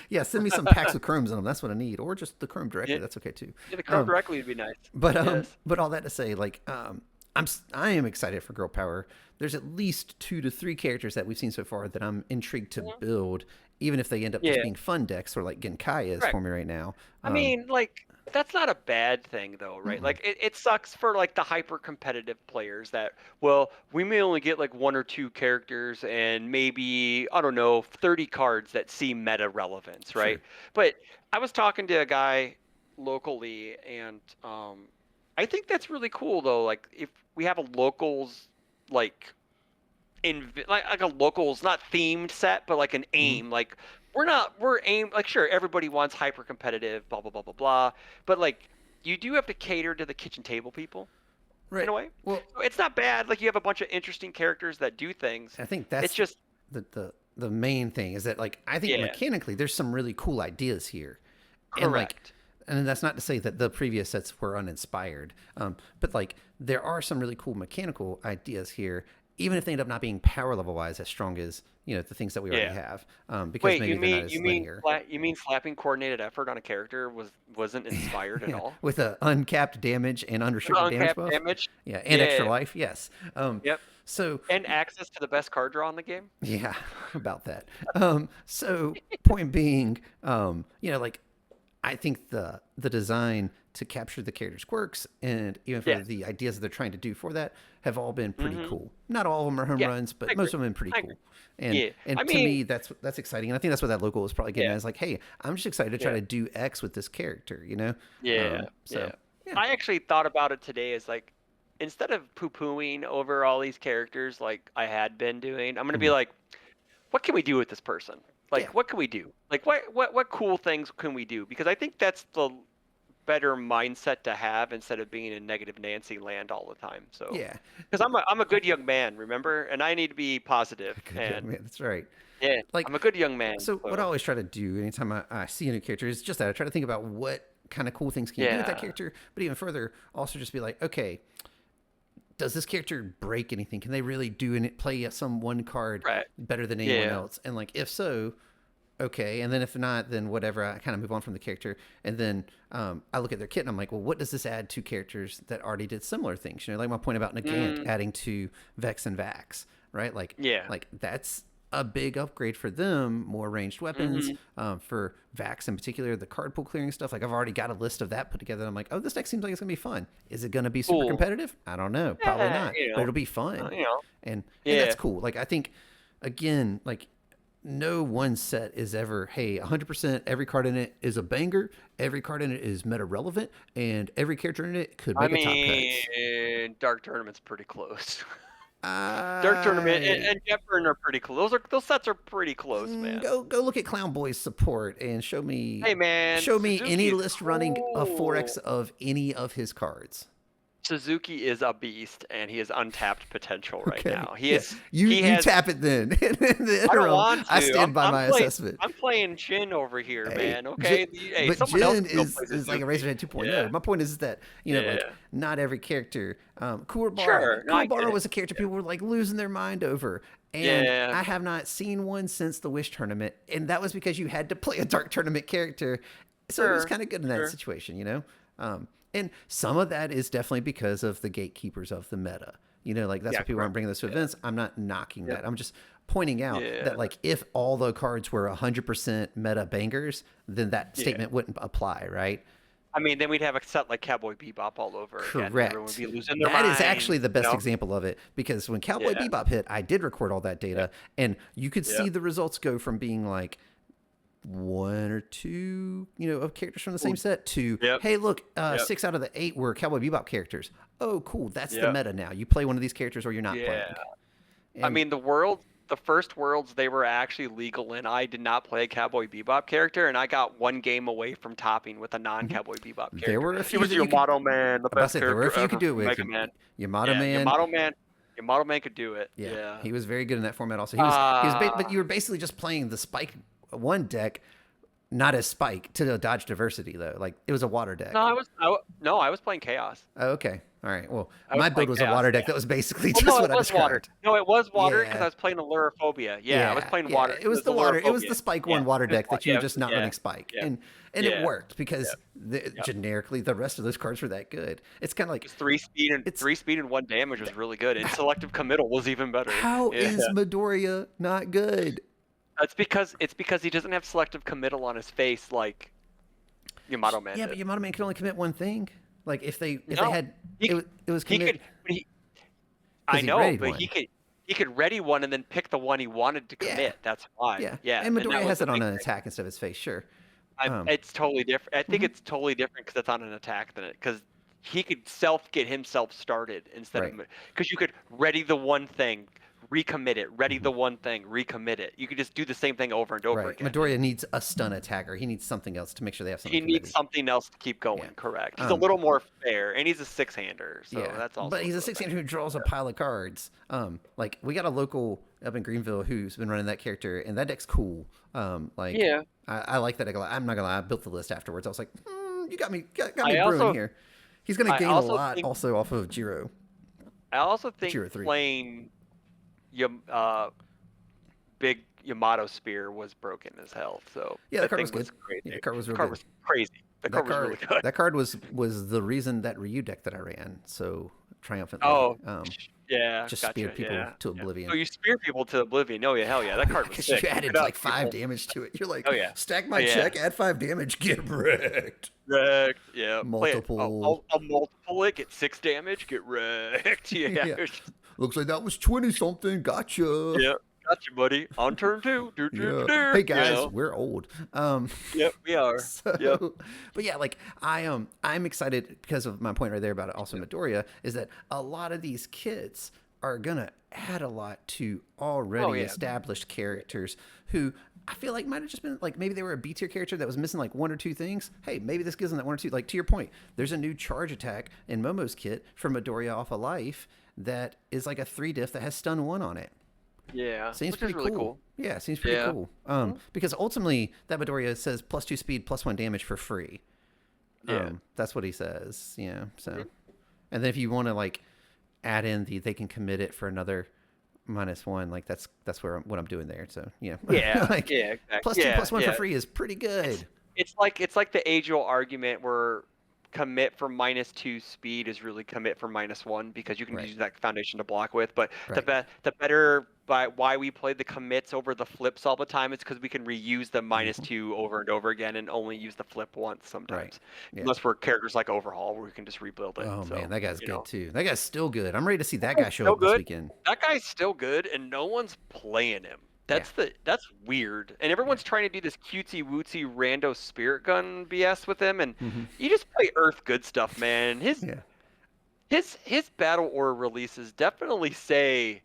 yeah, send me some packs with chromes in them. That's what I need, or just the chrome directly. Yeah, That's okay too. yeah, the chrome Um, directly would be nice. but Yes. all that to say, like, I am excited for Girl Power. There's at least 2 to 3 characters that we've seen so far that I'm intrigued to Mhm. build, even if they end up just Yeah. being fun decks, or like Genkai is Correct. for me right now. I mean, like, that's not a bad thing, though, right? Mm-mm. Like, it sucks for, like, the hyper competitive players that, well, we may only get, like, 1 or 2 characters and maybe, I don't know, 30 cards that see meta relevance, right? Sure. But I was talking to a guy locally, and I think that's really cool, though. Like, if we have a locals, like, like a locals not themed set but like an Mm-hmm. aim, like we're aim, like sure everybody wants hyper competitive blah blah blah blah blah, but like you do have to cater to the kitchen table people in Right. a way. Well, So it's not bad, like you have a bunch of interesting characters that do things. I think It's that's just the main thing is that like I think yeah. mechanically there's some really cool ideas here, and like, Correct. and that's not to say that the previous sets were uninspired, but like there are some really cool mechanical ideas here, even if they end up not being power level wise as strong as the things that we already Yeah. have, because Wait, maybe they're not as linear. you mean slapping coordinated effort on a character wasn't inspired at Yeah, all? with a uncapped damage and unrestricted damage Uncapped buff. damage. Yeah, and extra Yeah. life. Yes. Yep. So And access to the best card draw in the game. yeah, about that. So point being, like I think the design to capture the character's quirks and even for Yeah. the ideas that they're trying to do for that have all been pretty Hmm. cool. Not all of them are home Yeah, runs, I but agree. most of them have been pretty I cool. agree. And Yeah. I to mean, me that's exciting, and I think that's what that local is probably getting at. yeah, Is like, hey, I'm just excited to try yeah, to do X with this character, yeah, So yeah. yeah. I actually thought about it today as like, instead of poo-pooing over all these characters like I had been doing, I'm gonna be Mhm. like, what can we do with this person? Yeah. Like, what can we do? Like, what cool things can we do? Because I think that's the better mindset to have instead of being in negative Nancy land all the time. So, Yeah. because I'm a good young man, remember, and I need to be positive. Good young And man. That's right. yeah, Like, I'm a good young man. so what I So always try to do anytime I see a new character is just that I try to think about what kind of cool things can you do with that yeah, character, but even further, also just be like, okay, does this character break anything? Can they really do and play some one card right. better than anyone Yeah. else? And like, if so, okay. And then if not, then whatever. I kind of move on from the character, and then I look at their kit and I'm like, well, what does this add to characters that already did similar things? Like my point about Nagant Mm, adding to Vex and Vax, right? yeah. Like that's a big upgrade for them, more ranged weapons, Hmm. for Vax in particular, the card pool clearing stuff. Like I've already got a list of that put together. I'm like, oh, this deck seems like it's gonna be fun. Is it gonna be super Cool. competitive? I don't know, probably Yeah, not, but it'll be fun, you know, and that's yeah. cool. Like I think, again, like no one set is ever, hey, 100% every card in it is a banger, every card in it is meta relevant, and every character in it could I make a top cuts. mean, Dark Tournament's pretty close. Dark Tournament I and Jeopardy are pretty close. Those sets are pretty close, man. go look at Clown Boy's support and Hey, man, show me Suzuki any is list running a 4x cool. of any of his cards. Suzuki is a beast, and he has untapped potential right Okay, now. yeah, He you has. tap it then. In the I don't interim, want I to. stand by my assessment. I'm playing Jin over here, Hey, man. Okay, hey, but someone else Jin can go play is like a Suzuki. Razorhead 2.0. Yeah, My point is that like yeah. not every character. Kuwabara Sure. No, I get it. was a character people were like losing their mind over, and Yeah. I have not seen one since the Wish tournament, and that was because you had to play a Dark Tournament character, so it was Sure. kind of good in that Sure. situation. And some of that is definitely because of the gatekeepers of the meta. Like that's Yeah. what people aren't Correct. bringing this to Yeah. events. I'm not knocking Yep. that. I'm just pointing out Yeah. that like if all the cards were 100% meta bangers, then that Yeah. statement wouldn't apply, right? I mean, then we'd have a set like Cowboy Bebop all over again. Everyone would Correct. be losing their That is minds. actually the best example of it because when Cowboy Yeah. Bebop hit, I did record all that Yeah. data, and you could Yeah. see the results go from being like one or two, of characters from the same Ooh. set to, Yep. hey, look, Yep. 6 out of the 8 were Cowboy Bebop characters. Oh, cool. That's the Yep. meta now. You play one of these characters or you're not Yeah. playing. I And mean, the first worlds they were actually legal in. I did not play a Cowboy Bebop character, and I got one game away from topping with a non-Cowboy Bebop character. there were a It few was that you could. Yamato Man, the I'm about to best say there were a character few you could ever do it from with. Mega Man. Yamato Yeah, Man. Yamato Man could do it. Yeah, Yeah. he was very good in that format. Also, but Uh, you were basically just playing the Spike one deck, not as Spike to dodge diversity though. Like it was a water deck. no, I was playing Chaos. Oh, okay, all right. Well, I was my playing build was a Chaos. water deck Yeah. that was basically Well, just no, what it I was water. described. No, it was water because Yeah, I was playing Allurophobia. Yeah, I was yeah, playing yeah. water. It was the water. It was the Spike Yeah, one water it was deck that you yeah, were just not yeah, running Spike, yeah, and it yeah, worked because yeah. generically the rest of those cards were that good. It's kind of like Just it's 3 speed and 1 damage was really good, and selective committal was even better. how Yeah. is Midoriya not good? It's because he doesn't have selective committal on his face like Yamato Man Yeah, but did. Yamato Man can only commit one thing. Like if they No, had he it was he commit could. He, because I he know, readied but one. he could ready one and then pick the one he wanted to Yeah, commit. That's why. yeah. Yeah, And and that Midoriya was has the it on big an thing. attack instead of his face. Sure. Um, It's totally different. I think mhm, it's totally different because it's on an attack than it because he could get himself started instead right. of because you could ready the one thing, recommit it, ready Mhm. the one thing, recommit it. You could just do the same thing over and over Right. again. Midoriya needs a stun attacker. He needs something else to make sure they have something He needs committed. something else to keep Yeah. going. Correct. He's a Um, little more fair, and he's a six-hander, so yeah. that's But also he's a a thing. 16 who draws a pile of cards. Like we got a local up in Greenville who's been running that character, and that deck's cool. Like Yeah. I like that deck a lot. I'm not gonna lie. I built the list afterwards. I was like, you got me I brewing also here. He's gonna I gain a also lot think also off of Jiro. I also think Jiro 3. playing Yam big Yamato Spear was broken as hell. So Yeah, the that card thing was good. was crazy. Yeah, the card was The real card good. was crazy. The That card was really card good. that card was the reason that Ryu deck that I ran so triumphantly Oh, yeah, just gotcha. speared people Yeah. to Yeah. oblivion. Oh, you spear people to oblivion. Oh yeah, hell yeah. That card was Because sick. you Look added it up, like 5 people. damage to it. You're like, Oh yeah. stack Oh my yeah. check, add 5 damage, get wrecked. Wrecked. Yeah. Play it. Multiple. I'll multiple it. Get 6 damage. Get wrecked. Yeah. Yeah. Looks like that was 20 something. Gotcha. Yeah. Gotcha, buddy. On turn 2. Do, do, Yeah. do, do, Hey guys, you know? we're old. Yep, we are. Yep. So, but yeah, like I'm excited because of my point right there about it. Also, Midoriya is that a lot of these kits are gonna add a lot to already Oh yeah. established characters who I feel like might have just been like maybe they were a B tier character that was missing like 1 or 2 things. Hey, maybe this gives them that 1 or 2. Like to your point, there's a new charge attack in Momo's kit for Midoriya off a life that is like a 3 diff that has stun 1 on it. Yeah. Seems Which pretty is really cool. cool. Yeah, seems pretty Yeah. cool. Because ultimately that Midoriya says +2 speed, +1 damage for free. Yeah. That's what he says. Yeah. So, Mhm. and then if you want to like add in they can commit it for another -1, like that's what I'm doing there. So yeah. Yeah. Like Yeah. Exactly. +2 Yeah. +1 Yeah. for free is pretty good. It's like the age-old argument where commit for -2 speed is really commit for -1 because you can Right. use that foundation to block with. But Right. the better by why we play the commits over the flips all the time is because we can reuse the Hmm. -2 over and over again and only use the flip once Right. sometimes. Yeah. Unless we're characters like Overhaul where we can just rebuild it. Oh man, So, that guy's you good know. too. That guy's still good. I'm ready to see That that guy's guy show still up this good. weekend. That guy's still good, and no one's playing him. Yeah. That's weird. And Yeah. everyone's trying to do this cutesy wootsy rando spirit gun BS with him, and Hmm. you just play Earth good stuff, man. Yeah. His battle order releases definitely say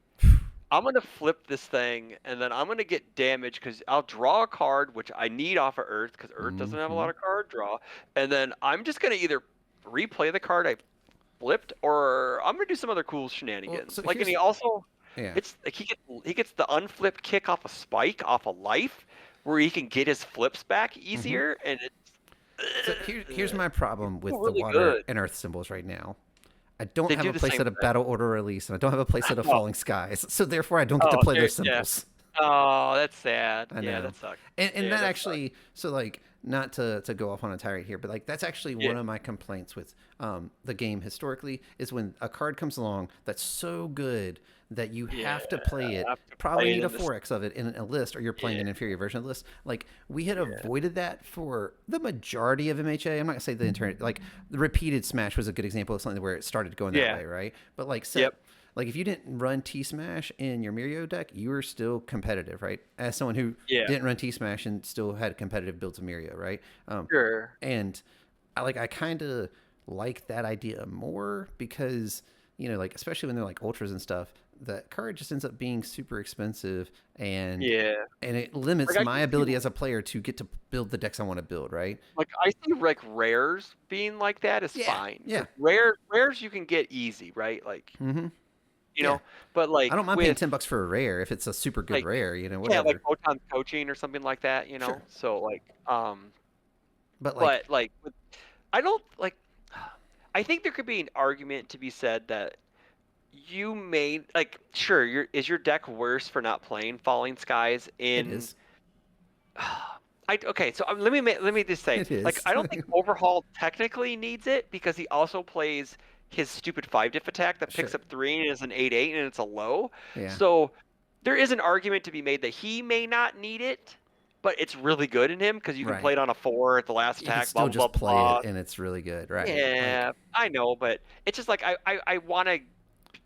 I'm gonna flip this thing, and then I'm gonna get damage because I'll draw a card, which I need off of Earth because Earth doesn't have a Hmm. lot of card draw, and then I'm just gonna either replay the card I flipped, or I'm gonna do some other cool Well, so shenanigans. Like, and here's he also, yeah. it's like he gets the unflip kick off a spike off a life, where he can get his flips back Hmm. easier, and So here's my it's problem still with the really water good. and earth symbols right now. I don't They have do a the same playset of thing. battle order release, and I don't have a playset of Oh, falling skies. So therefore, I don't get to oh, play there, those yeah. symbols. Oh, that's sad. I Yeah, know. that sucks. And Yeah, that that sucks. actually, so like, not to go off on a tirade here, but like, that's actually Yeah, one of my complaints with the game historically is when a card comes along that's so good that you yeah. have to play I it, have to probably play it need a in this. 4x of it in a list, or you're playing Yeah, an inferior version of the list. Like, we had yeah, avoided that for the majority of MHA. I'm not gonna say the entire, like, the repeated Smash was a good example of something where it started going that yeah. way, right? But like, Yep. like if you didn't run T Smash in your Mirio deck, you were still competitive, right? As someone who Yeah. didn't run T Smash and still had competitive builds of Mirio, right? Sure. And I kind of like that idea more because like especially when they're like ultras and stuff, that card just ends up being super expensive and Yeah. it Like limits I my can see ability as a player to get to build the decks I want to build, right? Like I see like rares being like that is Yeah, fine yeah, because rares you can get easy, right? Like mm-hmm, you yeah. know, but I like don't mind paying with $10 for a rare if it's a super good like rare, yeah, like whatever. Photon coaching or something like that, you Sure, know. So like but like, but like with, I don't like. I think there could be an argument to be said that you may like sure your deck worse for not playing Falling Skies it in. is, Okay, so let me just say, it like, is. I don't think Overhaul technically needs it because he also plays his stupid 5 diff attack that picks Sure, up 3 and is an 8/8 and it's a low. yeah. So there is an argument to be made that he may not need it, but it's really good in him because you can play Right. it on a 4 at the last You can attack, blah still blah just blah play it blah. and it's really good, right? Like, Yeah, I know, but it's just like I want to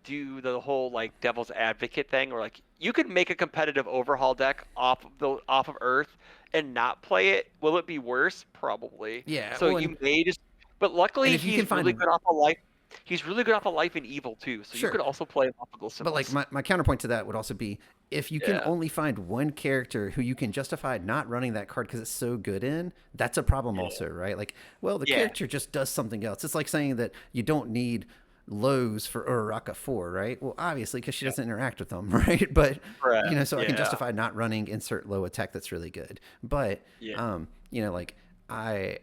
do the whole like devil's advocate thing, or like you could make a competitive Overhaul deck off of Earth and not play it. Will it be worse? Probably. yeah. So Well, you may just, but and luckily if you can he's really find good off of life. He's really good off of life and evil too. So you sure, could also play him off of those but like symbols. my counterpoint to that would also be if you can Yeah. only find one character who you can justify not running that card because it's so good in, that's a problem Yeah. also, right? Like, well, the Yeah. character just does something else. It's like saying that you don't need Lowe's for Uraraka 4, right? Well, obviously, because she Yeah. doesn't interact with them, right? But, Correct. so I can Yeah. justify not running insert low attack that's really good. But, Yeah. like, I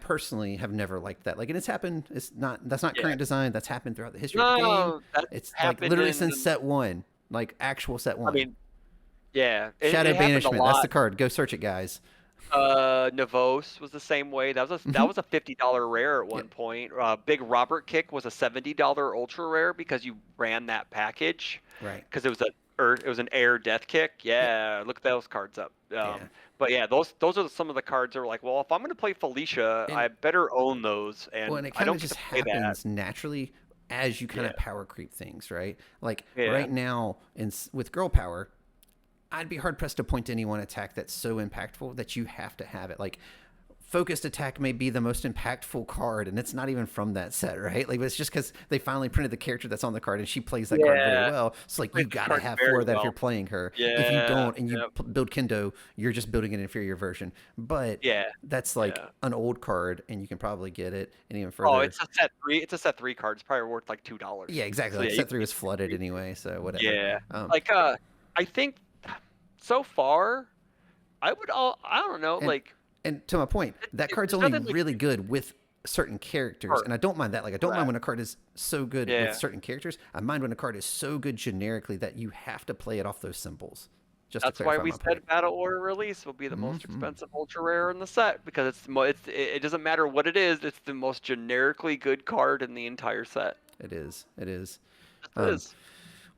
personally have never liked that. Like, and it's happened. That's not Yeah. current design. That's happened throughout the history of the game. No, that It's like happened literally in. since set one, like actual set I one. mean, yeah, Shadow it happened a Banishment. That's the lot. card. Go search it, guys. Navos was the same way. That Hmm. was a $50 rare at Yep. one point. Big Robert Kick was a $70 ultra rare because you ran that package Right. because it was an air death kick. Yep. Yeah, look those cards up. Yeah. But yeah, those are some of the cards that are like, well, if I'm gonna play Felicia, And I better own those, well, and and it I kind of don't get just to play that. happens naturally as you kind Yeah, of power creep things, right? Like yeah, right now, with girl power, I'd be hard pressed to point to any one attack that's so impactful that you have to have it. Like focused attack may be the most impactful card, and it's not even from that set, right? Like it's just because they finally printed the character that's on the card, and she plays that card very yeah. well. So like you Played this gotta card have four very of that if you're well. playing her. If you Yeah, don't, and you yep, build Kendo, you're just building an inferior version. But yeah, that's like yeah. an old card, and you can probably get it, and even Oh, further. it's a set three. It's a set three card. It's probably worth like $2. Yeah, exactly. So Like yeah, you set can three get was flooded anyway, so whatever. Yeah. Um, Like I think so far I don't know, and like to my point, that card's there's only nothing like really good with certain characters, art. and I don't mind that. Like I don't mind Correct. when a card is so good with Yeah. certain characters. I mind when a card is so good generically that you have to play it off those symbols. Just to That's why clarify we my point. said Battle Order release will be the most Hmm. expensive ultra rare in the set because it doesn't matter what it is. It's the most generically good card in the entire set. It is. It is. It Um, is.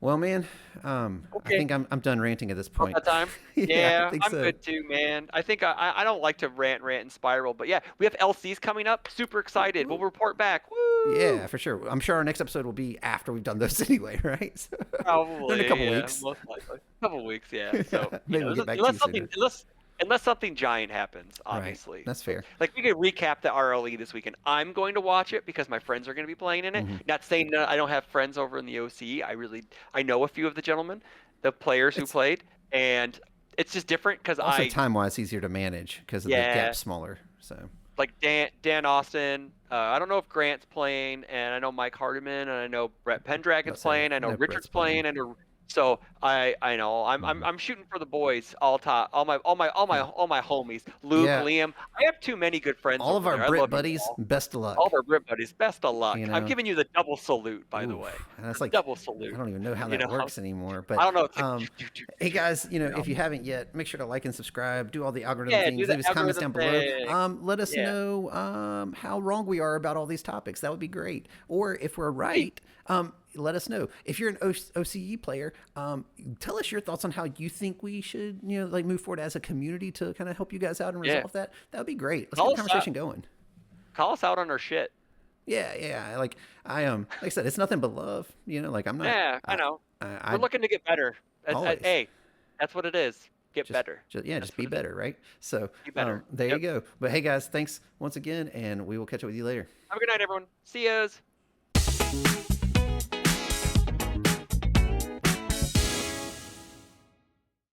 well, man, I Okay. think I'm done ranting at this About point. that time? Yeah, I Yeah, think I'm so. good too, man. I think I don't like to rant, and spiral, but yeah, we have LCs coming up. Super excited. We'll report back. Yeah, Woo! for sure. I'm sure our next episode will be after we've done those anyway, right? So, in a Probably, couple yeah, weeks. most likely. Couple weeks, yeah. So, Yeah, maybe we'll get back to unless you sooner. something giant happens, Right. obviously. That's So, fair. like we could recap the RLE this weekend. I'm going to watch it because my friends are going to be playing in it. Hmm. Not saying that I don't have friends over in the OC. I know a few of the gentlemen, the players who It's played, and it's just different because also time wise easier to manage because of the gap yeah, smaller. So like Dan Austin. I don't know if Grant's playing, and I know Mike Hardiman, and I know Brett Pendragon's let's say playing. I know no Brett's Richard's playing. playing, and so I know Hmm. I'm shooting for the boys all top, Yeah. all my homies. Luke, Yeah. Liam. I have too many good friends All of over our there. I Brit love you buddies, all. best of All luck. of our Brit buddies. Best of luck. You I'm know, giving you the double salute, by the way. oof, that's The like double I salute. don't even know how You that know, works anymore. I But don't know. It's like, hey guys, you know. if you haven't yet, make sure to like and subscribe. Do all the algorithm Yeah, do things. the Leave us comments algorithm down below. thing. Let us Yeah. know how wrong we are about all these topics. That would be great. Or if we're Right. right, let us know. If you're an OCE player, tell us your thoughts on how you think we should, like move forward as a community to kind of help you guys out and Yeah. resolve that. That would be great. Let's get Call the us out. conversation going. Call us out on our shit. Yeah, yeah. Like like I said, it's nothing but love. Like I'm not. Yeah, I know. We're I looking to get better. always Hey, that's what it is. Get just, better. just yeah, That's just be what it is. better, right? So Be better. there you Yep. go. But hey, guys, thanks once again, and we will catch up with you later. Have a good night, everyone. See yous.